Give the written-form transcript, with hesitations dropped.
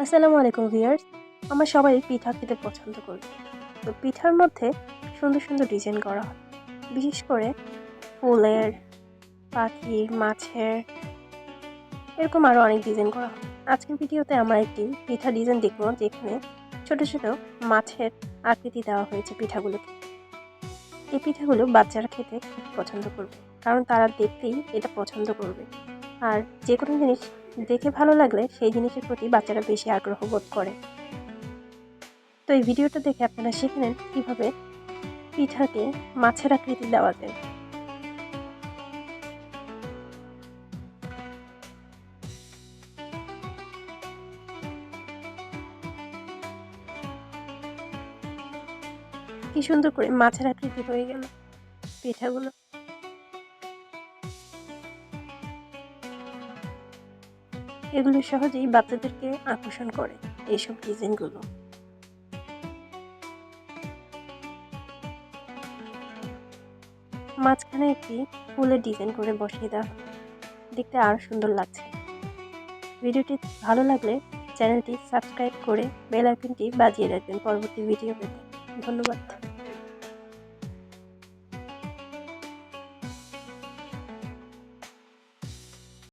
আসসালামু আলাইকুম ভিউয়ার্স। আমরা সবাই পিঠা খেতে পছন্দ করি। তো পিঠার মধ্যে সুন্দর সুন্দর ডিজাইন করা হয়। বিশেষ করে ফুলের, পাখির, মাছের এরকম আরো অনেক ডিজাইন করা হয়। আজকের ভিডিওতে আমরা একটি পিঠা ডিজাইন দেখব যেখানে ছোট ছোট মাছের আকৃতি দেওয়া হয়েছে পিঠাগুলোকে। এই পিঠাগুলো বাচ্চারা খেতে খুব পছন্দ করবে, কারণ তারা দেখতেই এটা পছন্দ করবে। আর যে কোনো জিনিস দেখে ভালো লাগলে সেই জিনিসের প্রতি বাচ্চারা বেশি আগ্রহ বোধ করে। তো এই ভিডিওটা দেখে আপনারা শিখে নেন কিভাবে পিঠাকে মাছের আকৃতি দেওয়া যায়। কি সুন্দর করে মাছের আকৃতি হয়ে গেল পিঠাগুলো। এগুলো সহজেই বাচ্চাদেরকে আকর্ষণ করে এইসব ডিজাইনগুলো। মাঝখানে একটি ফুলের ডিজাইন করে বসিয়ে দেওয়া হলো, দেখতে আরো সুন্দর লাগছে। ভিডিওটি ভালো লাগলে চ্যানেলটি সাবস্ক্রাইব করে বেল আইকনটি বাজিয়ে রাখবেন পরবর্তী ভিডিও পেতে। ধন্যবাদ।